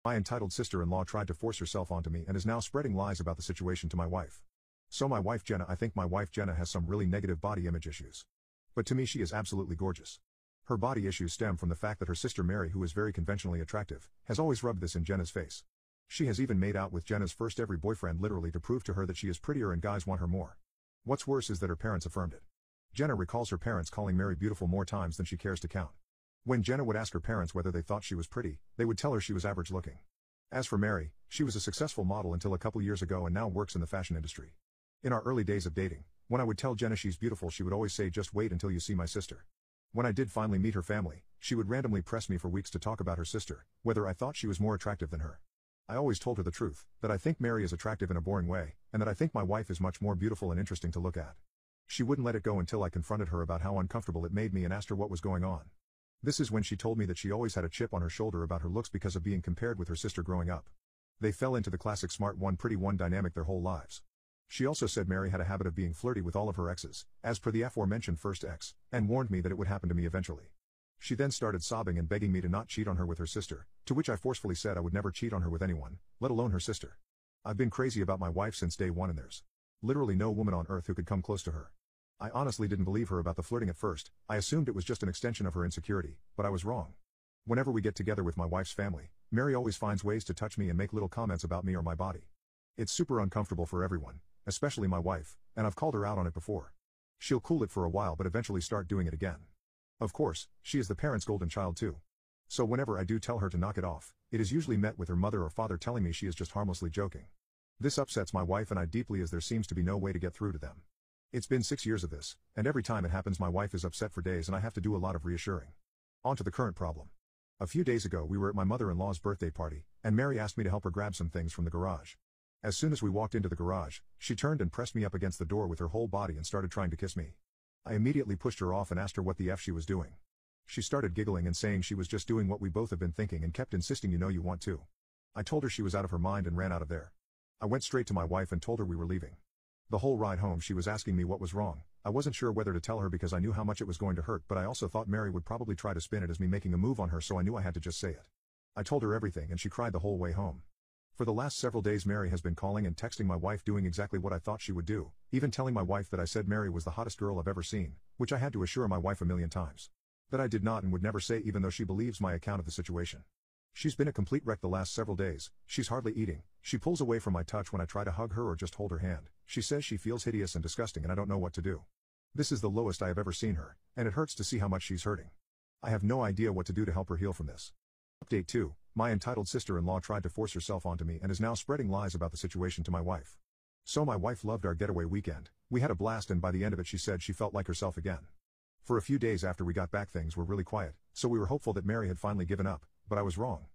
My entitled sister-in-law tried to force herself onto me and is now spreading lies about the situation to my wife. So my wife Jenna, I think my wife Jenna has some really negative body image issues. But to me she is absolutely gorgeous. Her body issues stem from the fact that her sister Mary, who is very conventionally attractive, has always rubbed this in Jenna's face. She has even made out with Jenna's first ever boyfriend literally to prove to her that she is prettier and guys want her more. What's worse is that her parents affirmed it. Jenna recalls her parents calling Mary beautiful more times than she cares to count. When Jenna would ask her parents whether they thought she was pretty, they would tell her she was average looking. As for Mary, she was a successful model until a couple years ago and now works in the fashion industry. In our early days of dating, when I would tell Jenna she's beautiful, she would always say, "Just wait until you see my sister." When I did finally meet her family, she would randomly press me for weeks to talk about her sister, whether I thought she was more attractive than her. I always told her the truth, that I think Mary is attractive in a boring way, and that I think my wife is much more beautiful and interesting to look at. She wouldn't let it go until I confronted her about how uncomfortable it made me and asked her what was going on. This is when she told me that she always had a chip on her shoulder about her looks because of being compared with her sister growing up. They fell into the classic smart one pretty one dynamic their whole lives. She also said Mary had a habit of being flirty with all of her exes, as per the aforementioned first ex, and warned me that it would happen to me eventually. She then started sobbing and begging me to not cheat on her with her sister, to which I forcefully said I would never cheat on her with anyone, let alone her sister. I've been crazy about my wife since day one and there's literally no woman on earth who could come close to her. I honestly didn't believe her about the flirting at first. I assumed it was just an extension of her insecurity, but I was wrong. Whenever we get together with my wife's family, Mary always finds ways to touch me and make little comments about me or my body. It's super uncomfortable for everyone, especially my wife, and I've called her out on it before. She'll cool it for a while but eventually start doing it again. Of course, she is the parents' golden child too. So whenever I do tell her to knock it off, it is usually met with her mother or father telling me she is just harmlessly joking. This upsets my wife and I deeply as there seems to be no way to get through to them. It's been 6 years of this, and every time it happens my wife is upset for days and I have to do a lot of reassuring. On to the current problem. A few days ago we were at my mother-in-law's birthday party, and Mary asked me to help her grab some things from the garage. As soon as we walked into the garage, she turned and pressed me up against the door with her whole body and started trying to kiss me. I immediately pushed her off and asked her what the F she was doing. She started giggling and saying she was just doing what we both have been thinking and kept insisting, "You know you want to." I told her she was out of her mind and ran out of there. I went straight to my wife and told her we were leaving. The whole ride home she was asking me what was wrong. I wasn't sure whether to tell her because I knew how much it was going to hurt, but I also thought Mary would probably try to spin it as me making a move on her, so I knew I had to just say it. I told her everything and she cried the whole way home. For the last several days Mary has been calling and texting my wife doing exactly what I thought she would do, even telling my wife that I said Mary was the hottest girl I've ever seen, which I had to assure my wife a million times that I did not and would never say, even though she believes my account of the situation. She's been a complete wreck the last several days. She's hardly eating. She pulls away from my touch when I try to hug her or just hold her hand. She says she feels hideous and disgusting and I don't know what to do. This is the lowest I have ever seen her, and it hurts to see how much she's hurting. I have no idea what to do to help her heal from this. Update 2. My entitled sister-in-law tried to force herself onto me and is now spreading lies about the situation to my wife. So my wife loved our getaway weekend. We had a blast and by the end of it she said she felt like herself again. For a few days after we got back things were really quiet, so we were hopeful that Mary had finally given up, but I was wrong.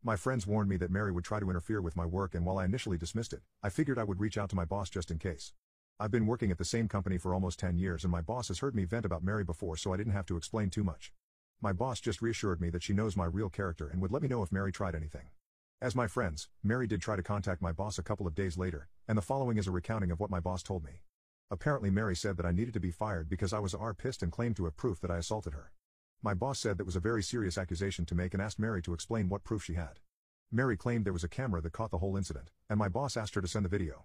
My friends warned me that Mary would try to interfere with my work, and while I initially dismissed it, I figured I would reach out to my boss just in case. I've been working at the same company for almost 10 years and my boss has heard me vent about Mary before, so I didn't have to explain too much. My boss just reassured me that she knows my real character and would let me know if Mary tried anything. As my friends, Mary did try to contact my boss a couple of days later, and the following is a recounting of what my boss told me. Apparently Mary said that I needed to be fired because I was pissed and claimed to have proof that I assaulted her. My boss said that was a very serious accusation to make and asked Mary to explain what proof she had. Mary claimed there was a camera that caught the whole incident, and my boss asked her to send the video.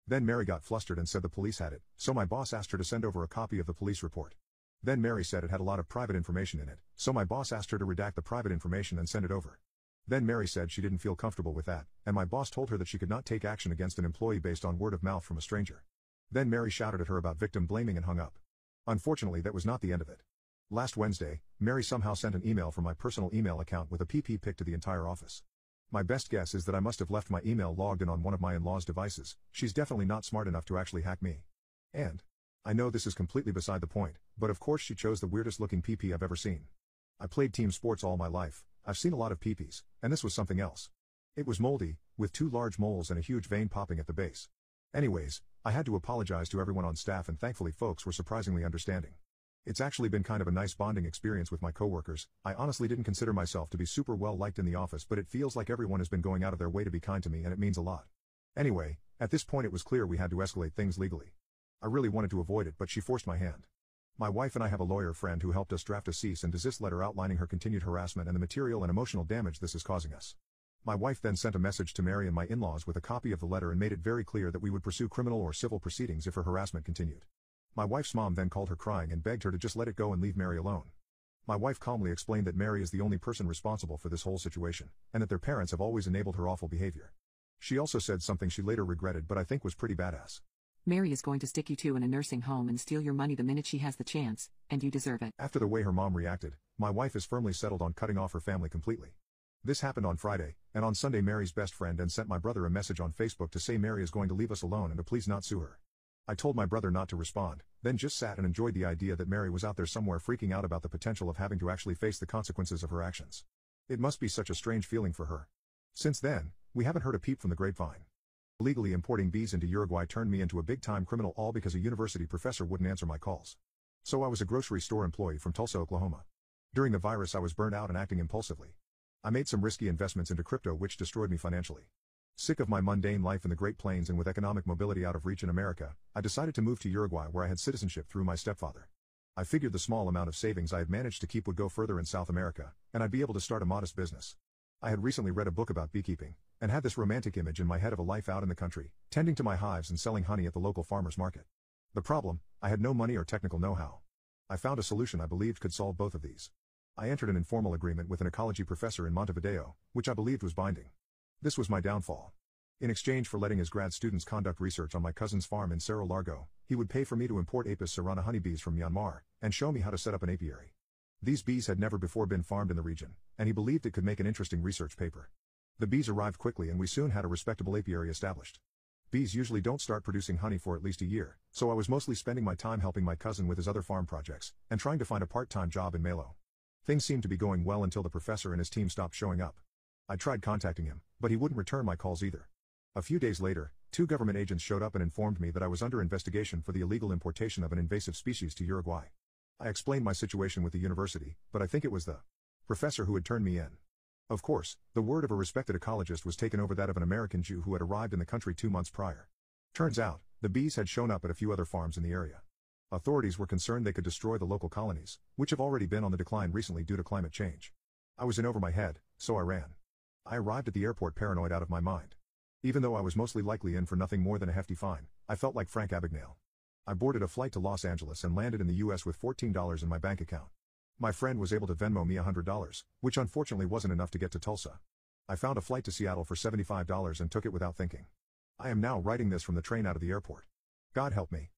Then Mary got flustered and said the police had it, so my boss asked her to send over a copy of the police report. Then Mary said it had a lot of private information in it, so my boss asked her to redact the private information and send it over. Then Mary said she didn't feel comfortable with that, and my boss told her that she could not take action against an employee based on word of mouth from a stranger. Then Mary shouted at her about victim blaming and hung up. Unfortunately that was not the end of it. Last Wednesday, Mary somehow sent an email from my personal email account with a PP pic to the entire office. My best guess is that I must have left my email logged in on one of my in-laws' devices. She's definitely not smart enough to actually hack me. And I know this is completely beside the point, but of course she chose the weirdest looking PP I've ever seen. I played team sports all my life. I've seen a lot of PPs, and this was something else. It was moldy, with 2 large moles and a huge vein popping at the base. Anyways, I had to apologize to everyone on staff and thankfully folks were surprisingly understanding. It's actually been kind of a nice bonding experience with my coworkers. I honestly didn't consider myself to be super well liked in the office, but it feels like everyone has been going out of their way to be kind to me and it means a lot. Anyway, at this point it was clear we had to escalate things legally. I really wanted to avoid it, but she forced my hand. My wife and I have a lawyer friend who helped us draft a cease and desist letter outlining her continued harassment and the material and emotional damage this is causing us. My wife then sent a message to Mary and my in-laws with a copy of the letter and made it very clear that we would pursue criminal or civil proceedings if her harassment continued. My wife's mom then called her crying and begged her to just let it go and leave Mary alone. My wife calmly explained that Mary is the only person responsible for this whole situation, and that their parents have always enabled her awful behavior. She also said something she later regretted but I think was pretty badass. Mary is going to stick you two in a nursing home and steal your money the minute she has the chance, and you deserve it. After the way her mom reacted, my wife is firmly settled on cutting off her family completely. This happened on Friday, and on Sunday Mary's best friend and sent my brother a message on Facebook to say Mary is going to leave us alone and to please not sue her. I told my brother not to respond, then just sat and enjoyed the idea that Mary was out there somewhere freaking out about the potential of having to actually face the consequences of her actions. It must be such a strange feeling for her. Since then, we haven't heard a peep from the grapevine. Illegally importing bees into Uruguay turned me into a big-time criminal, all because a university professor wouldn't answer my calls. So I was a grocery store employee from Tulsa, Oklahoma. During the virus I was burned out and acting impulsively. I made some risky investments into crypto which destroyed me financially. Sick of my mundane life in the Great Plains and with economic mobility out of reach in America, I decided to move to Uruguay where I had citizenship through my stepfather. I figured the small amount of savings I had managed to keep would go further in South America, and I'd be able to start a modest business. I had recently read a book about beekeeping, and had this romantic image in my head of a life out in the country, tending to my hives and selling honey at the local farmer's market. The problem, I had no money or technical know-how. I found a solution I believed could solve both of these. I entered an informal agreement with an ecology professor in Montevideo, which I believed was binding. This was my downfall. In exchange for letting his grad students conduct research on my cousin's farm in Cerro Largo, he would pay for me to import Apis cerana honeybees from Myanmar, and show me how to set up an apiary. These bees had never before been farmed in the region, and he believed it could make an interesting research paper. The bees arrived quickly and we soon had a respectable apiary established. Bees usually don't start producing honey for at least a year, so I was mostly spending my time helping my cousin with his other farm projects, and trying to find a part-time job in Malo. Things seemed to be going well until the professor and his team stopped showing up. I tried contacting him, but he wouldn't return my calls either. A few days later, 2 government agents showed up and informed me that I was under investigation for the illegal importation of an invasive species to Uruguay. I explained my situation with the university, but I think it was the professor who had turned me in. Of course, the word of a respected ecologist was taken over that of an American Jew who had arrived in the country 2 months prior. Turns out, the bees had shown up at a few other farms in the area. Authorities were concerned they could destroy the local colonies, which have already been on the decline recently due to climate change. I was in over my head, so I ran. I arrived at the airport paranoid out of my mind. Even though I was mostly likely in for nothing more than a hefty fine, I felt like Frank Abagnale. I boarded a flight to Los Angeles and landed in the US with $14 in my bank account. My friend was able to Venmo me $100, which unfortunately wasn't enough to get to Tulsa. I found a flight to Seattle for $75 and took it without thinking. I am now writing this from the train out of the airport. God help me.